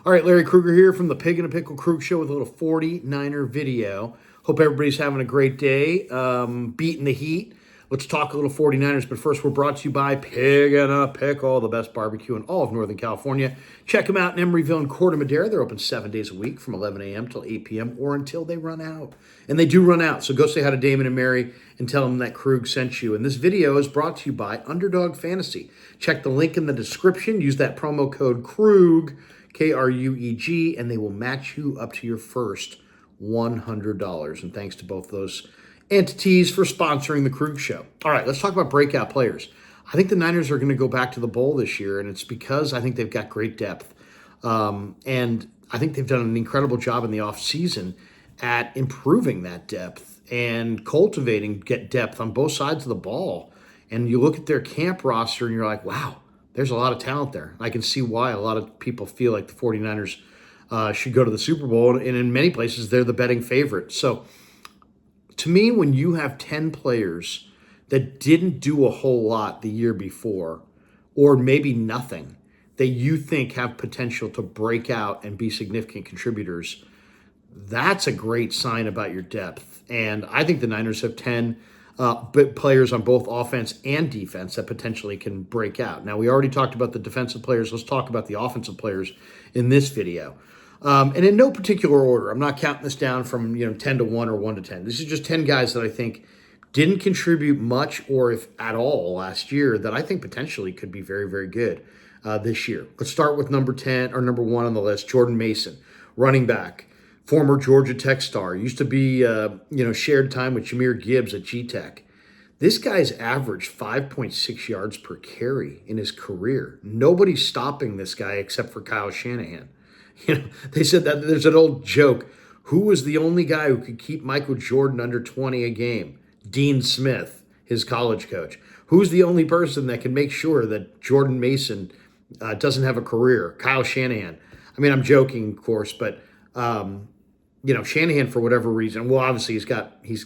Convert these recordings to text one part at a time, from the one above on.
All right, Larry Krueger here from the Pig and a Pickle Krug Show with a little 49er video. Hope everybody's having a great day, beating the heat. Let's talk a little 49ers, but first we're brought to you by Pig and a Pickle, the best barbecue in all of Northern California. Check them out in Emeryville and Corte Madera. They're open 7 days a week from 11 a.m. till 8 p.m. or until they run out. And they do run out, so go say hi to Damon and Mary and tell them that Krug sent you. And this video is brought to you by Underdog Fantasy. Check the link in the description. Use that promo code KRUG, K-R-U-E-G, and they will match you up to your first $100. And thanks to both those entities for sponsoring the Krug Show. All right, let's talk about breakout players. I think the Niners are going to go back to the bowl this year, and it's because I think they've got great depth. And I think they've done an incredible job in the offseason at improving that depth and cultivating depth on both sides of the ball. And you look at their camp roster, and you're like, wow, there's a lot of talent there. I can see why a lot of people feel like the 49ers should go to the Super Bowl, and in many places, they're the betting favorite. So, to me, when you have 10 players that didn't do a whole lot the year before, or maybe nothing, that you think have potential to break out and be significant contributors, that's a great sign about your depth. And I think the Niners have 10 players on both offense and defense that potentially can break out. Now, we already talked about the defensive players. Let's talk about the offensive players in this video. And in no particular order. I'm not counting this down from 10 to 1 or 1 to 10. This is just 10 guys that I think didn't contribute much or if at all last year that I think potentially could be very, very good this year. Let's start with number 10 or number 1 on the list, Jordan Mason, running back, former Georgia Tech star, used to be shared time with Jahmyr Gibbs at G-Tech. This guy's averaged 5.6 yards per carry in his career. Nobody's stopping this guy except for Kyle Shanahan. They said that there's an old joke. Who was the only guy who could keep Michael Jordan under 20 a game? Dean Smith, his college coach. Who's the only person that can make sure that Jordan Mason doesn't have a career? Kyle Shanahan. I mean, I'm joking, of course, but Shanahan, for whatever reason, well, obviously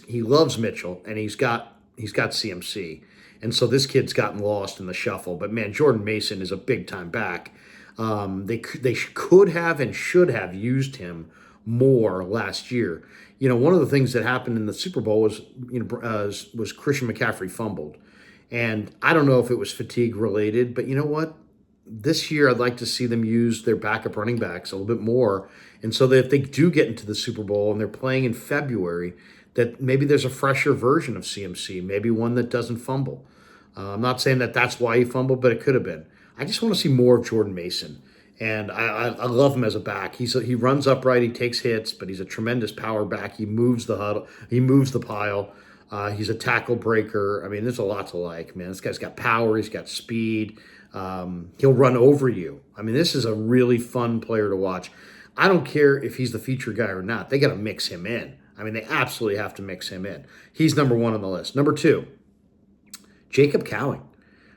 he loves Mitchell and he's got CMC, and so this kid's gotten lost in the shuffle. But man, Jordan Mason is a big time back. They could have and should have used him more last year. One of the things that happened in the Super Bowl was Christian McCaffrey fumbled. And I don't know if it was fatigue related, but you know what? This year, I'd like to see them use their backup running backs a little bit more. And so that if they do get into the Super Bowl and they're playing in February, that maybe there's a fresher version of CMC, maybe one that doesn't fumble. I'm not saying that that's why he fumbled, but it could have been. I just want to see more of Jordan Mason. And I love him as a back. He runs upright, he takes hits, but he's a tremendous power back. He moves the huddle, he moves the pile. He's a tackle breaker. I mean, there's a lot to like, man. This guy's got power, he's got speed. He'll run over you. I mean, this is a really fun player to watch. I don't care if he's the feature guy or not. They got to mix him in. I mean, they absolutely have to mix him in. He's number 1 on the list. Number 2, Jacob Cowing.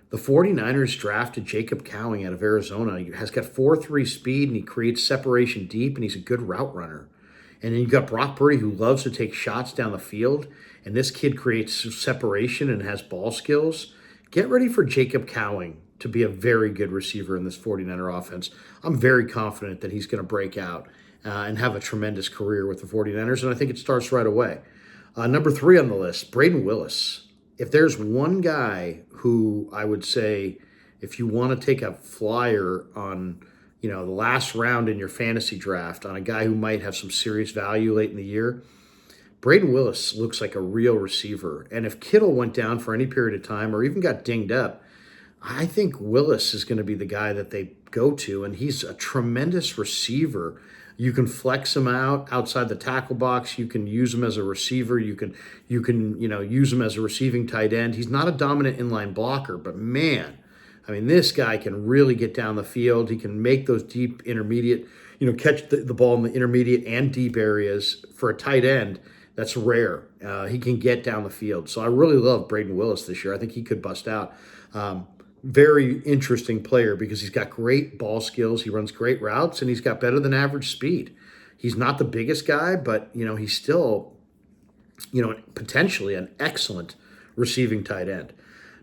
The 49ers drafted Jacob Cowing out of Arizona. He has got 4.3 speed, and he creates separation deep, and he's a good route runner. And then you've got Brock Purdy, who loves to take shots down the field, and this kid creates separation and has ball skills. Get ready for Jacob Cowing to be a very good receiver in this 49er offense. I'm very confident that he's going to break out and have a tremendous career with the 49ers, and I think it starts right away. Number 3 on the list, Braden Willis. If there's one guy who I would say, if you want to take a flyer on, the last round in your fantasy draft on a guy who might have some serious value late in the year, Braden Willis looks like a real receiver. And if Kittle went down for any period of time or even got dinged up, I think Willis is going to be the guy that they go to, and he's a tremendous receiver. You can flex him outside the tackle box. You can use him as a receiver. You can use him as a receiving tight end. He's not a dominant inline blocker, but man, I mean, this guy can really get down the field. He can make those deep intermediate, catch the ball in the intermediate and deep areas for a tight end. That's rare. He can get down the field. So I really love Braden Willis this year. I think he could bust out. Very interesting player because he's got great ball skills. He runs great routes, and he's got better than average speed. He's not the biggest guy, but, he's still, potentially an excellent receiving tight end.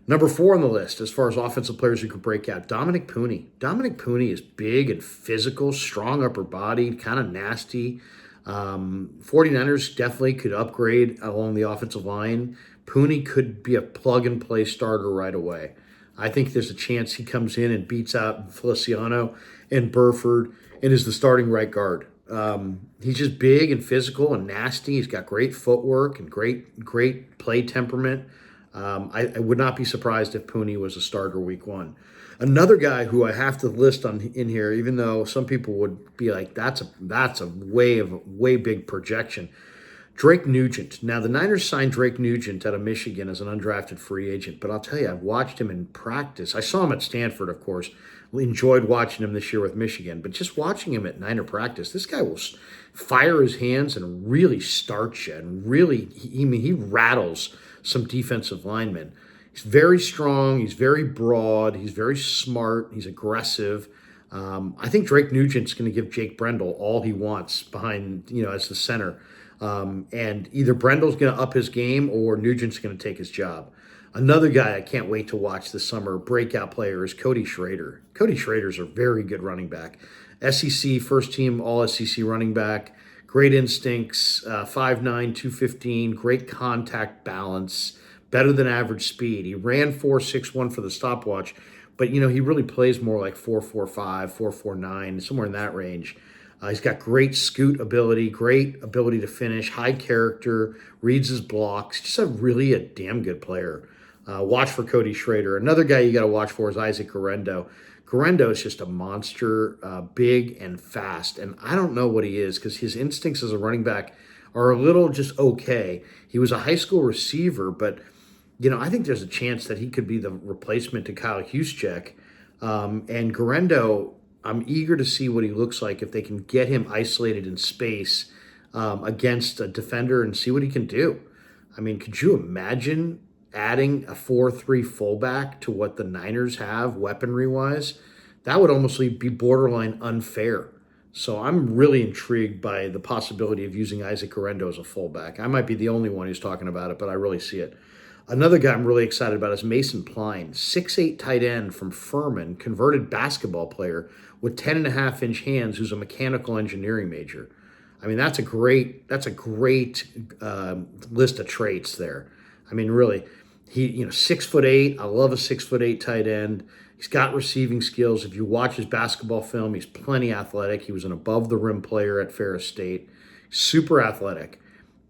Number 4 on the list, as far as offensive players who could break out, Dominic Poney. Dominic Poney is big and physical, strong upper body, kind of nasty. 49ers definitely could upgrade along the offensive line. Poney could be a plug-and-play starter right away. I think there's a chance he comes in and beats out Feliciano and Burford and is the starting right guard. He's just big and physical and nasty. He's got great footwork and great play temperament. I would not be surprised if Poney was a starter week 1. Another guy who I have to list in here, even though some people would be like, that's a way big projection. Drake Nugent. Now, the Niners signed Drake Nugent out of Michigan as an undrafted free agent, but I'll tell you, I've watched him in practice. I saw him at Stanford, of course. Enjoyed watching him this year with Michigan, but just watching him at Niner practice, this guy will fire his hands and really starch you, and really, he rattles some defensive linemen. He's very strong. He's very broad. He's very smart. He's aggressive. I think Drake Nugent's going to give Jake Brendel all he wants behind, as the center. And either Brendel's going to up his game or Nugent's going to take his job. Another guy I can't wait to watch this summer, breakout player, is Cody Sherrer. Cody Sherrer's a very good running back. SEC, first team All-SEC running back. Great instincts, 5'9", 215, great contact balance, better than average speed. He ran 4.61 for the stopwatch, but, he really plays more like 4.45, 4.49, somewhere in that range. He's got great scoot ability, great ability to finish, high character, reads his blocks. Just a damn good player. Watch for Cody Sherrer. Another guy you got to watch for is Isaac Gendo. Gendo is just a monster, big and fast. And I don't know what he is because his instincts as a running back are a little just okay. He was a high school receiver, but, I think there's a chance that he could be the replacement to Kyle Juszczyk. And Gendo, I'm eager to see what he looks like if they can get him isolated in space against a defender and see what he can do. I mean, could you imagine adding a 4-3 fullback to what the Niners have weaponry-wise? That would almost be borderline unfair. So I'm really intrigued by the possibility of using Isaac Gendo as a fullback. I might be the only one who's talking about it, but I really see it. Another guy I'm really excited about is Mason Pline, 6'8" tight end from Furman, converted basketball player with 10.5-inch hands, who's a mechanical engineering major. I mean, that's a great list of traits there. I mean, really, he 6'8". I love a 6'8" tight end. He's got receiving skills. If you watch his basketball film, he's plenty athletic. He was an above the rim player at Ferris State. Super athletic.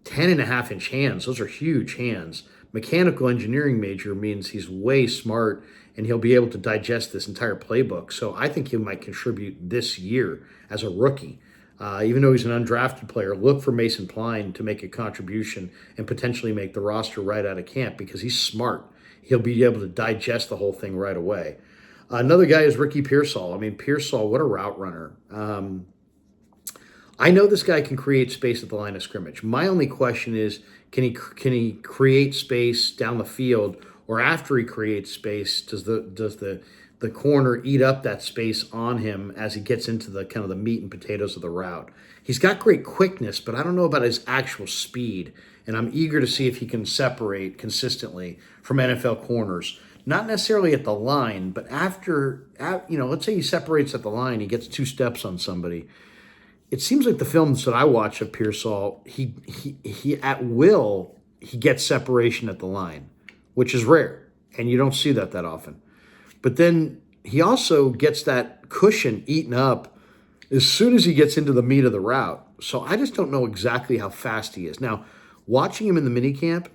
10.5-inch hands. Those are huge hands. Mechanical engineering major means he's way smart and he'll be able to digest this entire playbook. So I think he might contribute this year as a rookie. Even though he's an undrafted player, look for Mason Pline to make a contribution and potentially make the roster right out of camp because he's smart. He'll be able to digest the whole thing right away. Another guy is Ricky Pearsall. I mean, Pearsall, what a route runner. I know this guy can create space at the line of scrimmage. My only question is, can he create space down the field, or after he creates space, does the corner eat up that space on him as he gets into the kind of the meat and potatoes of the route? He's got great quickness, but I don't know about his actual speed, and I'm eager to see if he can separate consistently from NFL corners. Not necessarily at the line, but let's say he separates at the line, he gets 2 steps on somebody. It seems like the films that I watch of Pearsall, he at will, he gets separation at the line, which is rare, and you don't see that often. But then he also gets that cushion eaten up as soon as he gets into the meat of the route. So I just don't know exactly how fast he is. Now, watching him in the minicamp,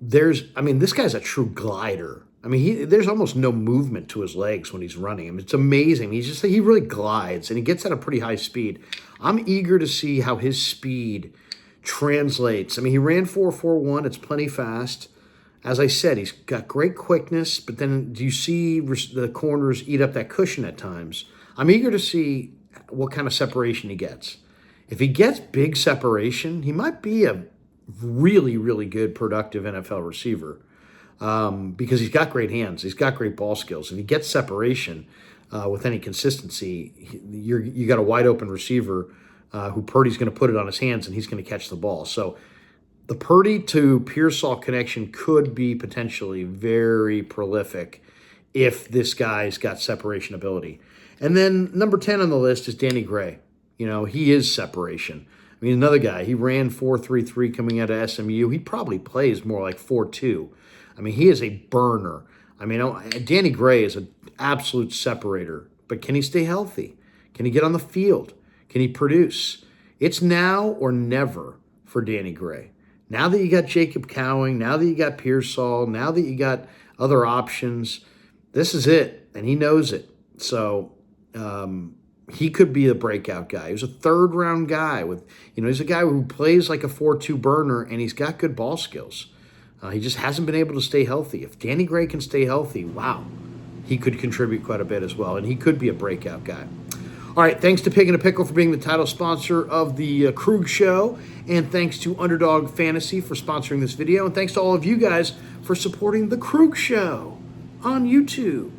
this guy's a true glider. I mean, there's almost no movement to his legs when he's running. I mean, it's amazing. He really glides, and he gets at a pretty high speed. I'm eager to see how his speed translates. I mean, he ran 4.41. It's plenty fast. As I said, he's got great quickness, but then do you see the corners eat up that cushion at times? I'm eager to see what kind of separation he gets. If he gets big separation, he might be a really, really good, productive NFL receiver. Because he's got great hands. He's got great ball skills. If he gets separation with any consistency, you got a wide open receiver who Purdy's going to put it on his hands and he's going to catch the ball. So the Purdy to Pearsall connection could be potentially very prolific if this guy's got separation ability. And then number 10 on the list is Danny Gray. You know, he is separation. I mean, another guy, he ran 4.33 coming out of SMU. He probably plays more like 4.2. I mean, he is a burner. I mean, Danny Gray is an absolute separator, but can he stay healthy? Can he get on the field? Can he produce? It's now or never for Danny Gray. Now that you got Jacob Cowing, now that you got Pearsall, now that you got other options, this is it, and he knows it. So he could be a breakout guy. He was a third-round guy with, you know, he's a guy who plays like a 4.2 burner, and he's got good ball skills. He just hasn't been able to stay healthy. If Danny Gray can stay healthy, wow, he could contribute quite a bit as well, and he could be a breakout guy. All right, thanks to Pig and a Pickle for being the title sponsor of the Krug Show, and thanks to Underdog Fantasy for sponsoring this video, and thanks to all of you guys for supporting the Krug Show on YouTube.